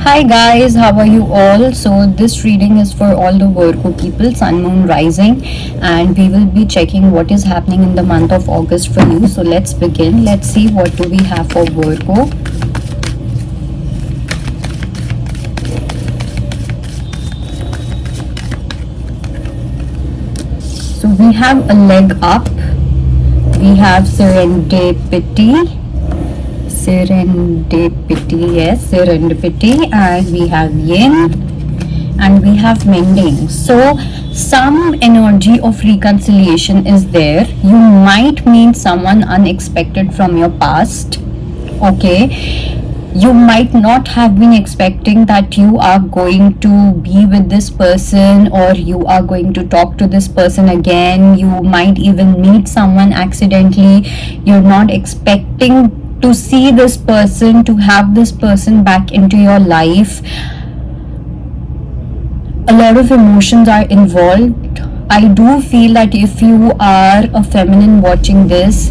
Hi guys, how are you all? So this reading is for all the Virgo people, Sun, Moon, Rising, and we will be checking what is happening in the month of August for you. So let's begin. Let's see what do we have for Virgo. So we have a leg up. We have serendipity, and we have yin, and we have mending. So some energy of reconciliation is there. You might meet someone unexpected from your past. Okay, you might not have been expecting that you are going to be with this person, or you are going to talk to this person again. You might even meet someone accidentally. You're not expecting to see this person, to have this person back into your life. A lot of emotions are involved. I do feel that if you are a feminine watching this,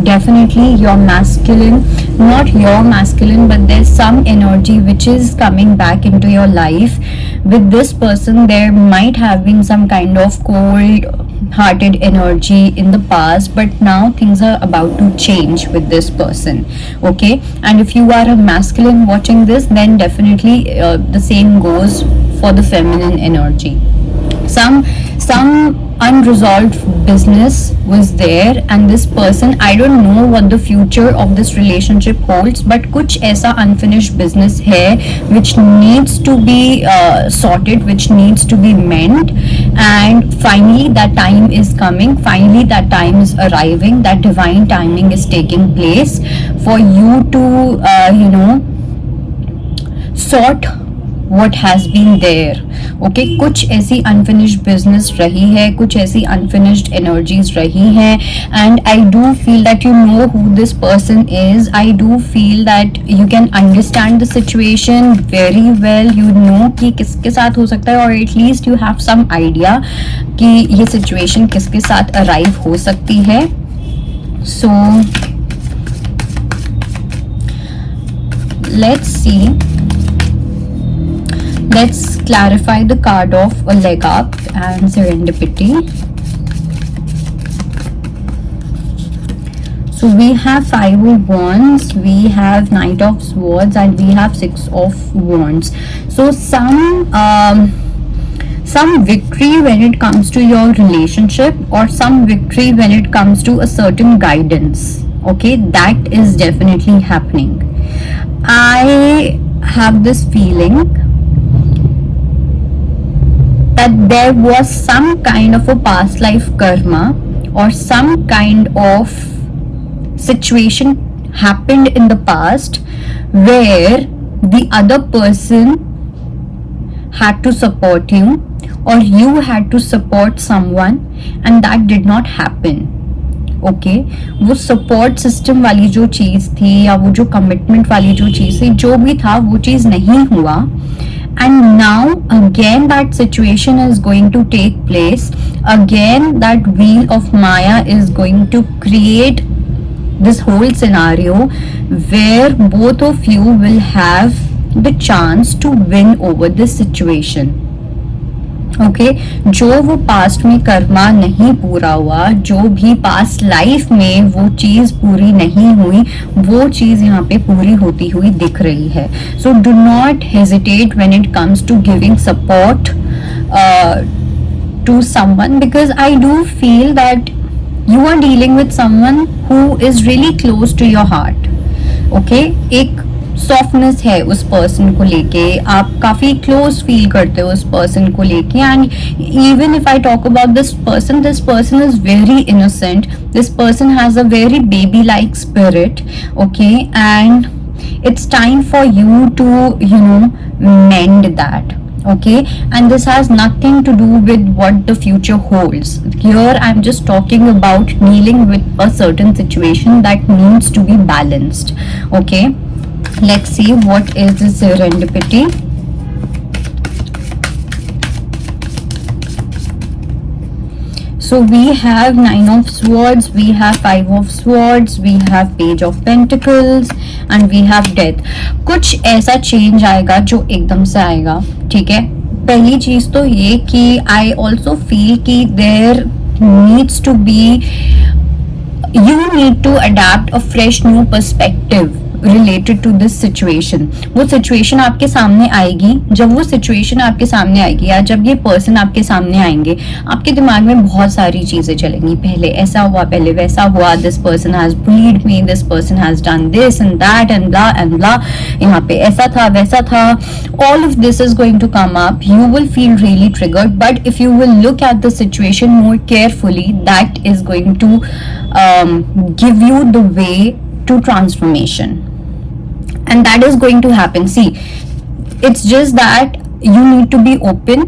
definitely your masculine, not your masculine, but there's some energy which is coming back into your life. With this person, there might have been some kind of cold hearted energy in the past, but now things are about to change with this person. Okay, and if you are a masculine watching this, then definitely the same goes for the feminine energy. Some unresolved business was there, and this person, I don't know what the future of this relationship holds, but कुछ ऐसा unfinished business है which needs to be sorted, which needs to be mended, and finally that time is coming, finally that time is arriving, that divine timing is taking place for you to sort what has been there. Okay, कुछ ऐसी unfinished business रही है, कुछ ऐसी unfinished energies रही हैं, and I do feel that you know who this person is. I do feel that you can understand the situation very well. You know कि किसके साथ हो सकता है, or at least you have some idea कि ये situation किसके साथ arrive हो सकती है. So let's see. Let's clarify the card of a leg up and serendipity. So we have 5 of wands, we have knight of swords, and we have 6 of wands. So some victory when it comes to your relationship, or some victory when it comes to a certain guidance. Okay, that is definitely happening. I have this feeling that there was some kind of a past life karma, or some kind of situation happened in the past where the other person had to support you, or you had to support someone, and that did not happen. Okay वो support system वाली जो चीज़ थी, या वो जो commitment वाली जो चीज़ थी, जो भी था वो चीज़ नहीं हुआ. And now again that situation is going to take place. Again that wheel of Maya is going to create this whole scenario where both of you will have the chance to win over this situation. Okay जो वो past में कर्मा नहीं पूरा हुआ, जो भी past life में वो चीज़ पूरी नहीं हुई, वो चीज़ यहाँ पे पूरी होती हुई दिख रही है. So do not hesitate when it comes to giving support to someone, because I do feel that you are dealing with someone who is really close to your heart. Okay, एक सॉफ्टनेस है उस person को लेके, आप काफ़ी close feel करते हो उस पर्सन को लेके. And even if I talk about this person is very innocent, this person has a very baby like spirit. Okay, and it's time for you to mend that. Okay, and this has nothing to do with what the future holds. Here I'm just talking about dealing with a certain situation that needs to be balanced. Okay, let's see what is the serendipity. So we have 9 of swords, we have 5 of swords, we have page of pentacles, and we have death. कुछ ऐसा change आएगा जो एकदम से आएगा, ठीक है। पहली चीज तो ये कि आई ऑल्सो फील कि there needs to be, you need to adapt a fresh new perspective related to this situation। वो सिचुएशन आपके सामने आएगी, जब वो सिचुएशन आपके सामने आएगी या जब ये पर्सन आपके सामने आएंगे, आपके दिमाग में बहुत सारी चीजें चलेंगी। पहले ऐसा हुआ, पहले वैसा हुआ, this person has bullied me, this person has done this and that and blah and blah, यहाँ पे ऐसा था वैसा था। all of this is going to come up, you will feel really triggered, but if you will look at the situation more carefully, that is going to give you the way to transformation, and that is going to happen. See, it's just that you need to be open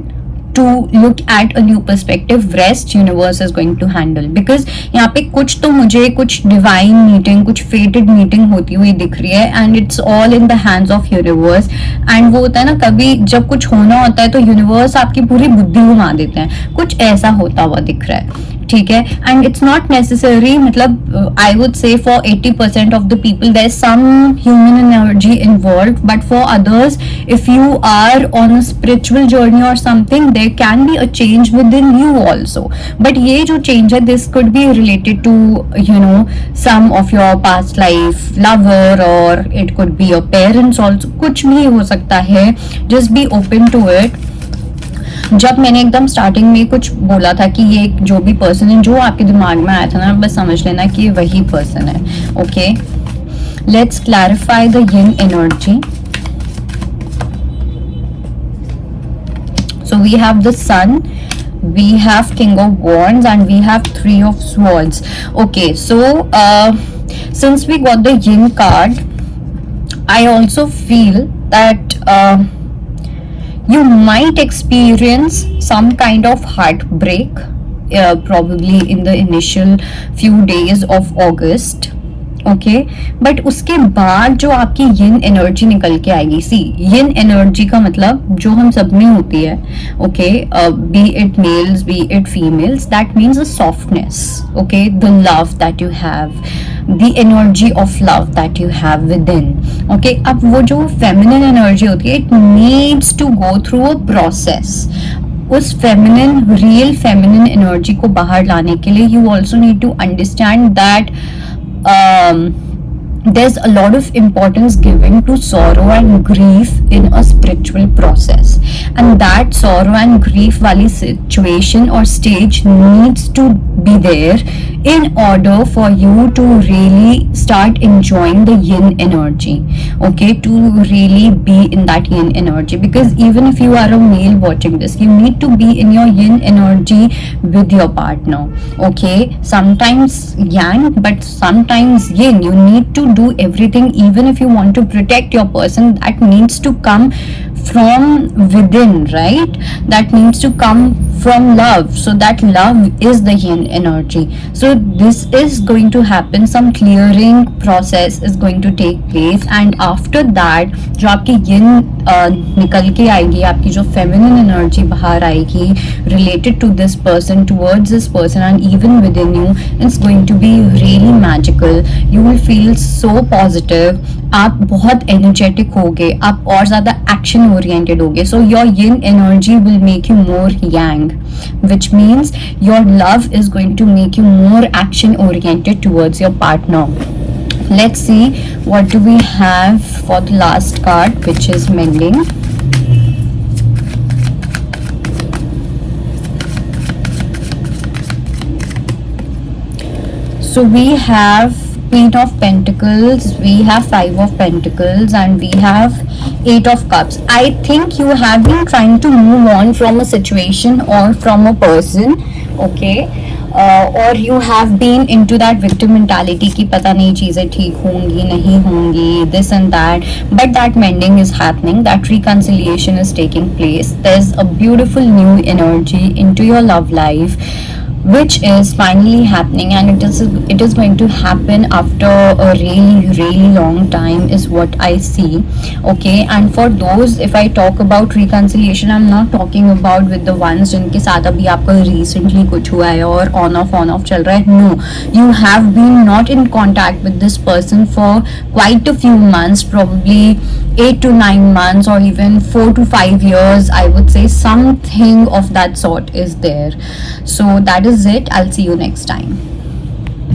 to look at a new perspective. Rest universe is going to handle, because यहाँ पे कुछ तो मुझे कुछ divine meeting, कुछ fated meeting होती हुई दिख रही है, and it's all in the hands of universe। and वो होता है ना, कभी जब कुछ होना होता है तो universe आपकी पूरी बुद्धि घुमा देते हैं, कुछ ऐसा होता हुआ दिख रहा है, ठीक है। एंड इट्स नॉट नेसेसरी, मतलब I would say for 80% of the people there is some human energy involved, but for others if you are on a spiritual journey और something, there can be a change within you also. But ये जो change है, this could be related to you know some of your past life lover, और it could be your parents also, कुछ भी हो सकता है। Just be open to it. जब मैंने एकदम स्टार्टिंग में कुछ बोला था कि ये जो भी पर्सन है, जो आपके दिमाग में आया था ना, बस समझ लेना कि ये वही पर्सन है, okay. Let's clarify the yin energy. So we have the sun, we have king of wands, and we have three of swords। okay, so since we got the yin card, I also feel that you might experience some kind of heartbreak, probably in the initial few days of August, okay. But उसके बाद जो आपकी यिन energy निकल के आएगी, सी यिन energy का मतलब जो हम सब में होती है, okay, be it males be it females, that means a softness, okay, the love that you have, the energy of love that you have within, okay. अब वो जो फेमिनिन एनर्जी होती है, it needs to go through a process. उस feminine, real feminine energy को बाहर लाने के लिए you also need to understand that there's a lot of importance given to sorrow and grief in a spiritual process, and that sorrow and grief wali situation or stage needs to be there in order for you to really start enjoying the yin energy, okay, to really be in that yin energy, because even if you are a male watching this, you need to be in your yin energy with your partner, okay, sometimes yang but sometimes yin. You need to do everything, even if you want to protect your person, that needs to come from within, right? That needs to come from love, so that love is the yin energy. So this is going to happen, some clearing process is going to take place, and after that जो आपकी yin निकल के आएगी, आपकी जो feminine energy बाहर आएगी related to this person, towards this person and even within you, it's going to be really magical. You will feel so positive, आप बहुत energetic होगे, आप और ज़्यादा action oriented होगे, so your yin energy will make you more yang, which means your love is going to make you more action oriented towards your partner. Let's see what do we have for the last card, which is mending. So we have Queen of Pentacles, we have Five of Pentacles, and we have Eight of Cups. I think you have been trying to move on from a situation or from a person, okay, or you have been into that victim mentality कि पता नहीं चीजें ठीक होंगी नहीं होंगी, this and that, but that mending is happening, that reconciliation is taking place. There's a beautiful new energy into your love life. which is finally happening, and it is going to happen after a really long time is what I see. Okay, and for those, if I talk about reconciliation, I'm not talking about with the ones जिनके साथ अभी आपका recently कुछ हुआ है और on off चल रहा है. No, you have been not in contact with this person for quite a few months, probably 8 to 9 months, or even 4 to 5 years. I would say something of that sort is there. So that is it. I'll see you next time.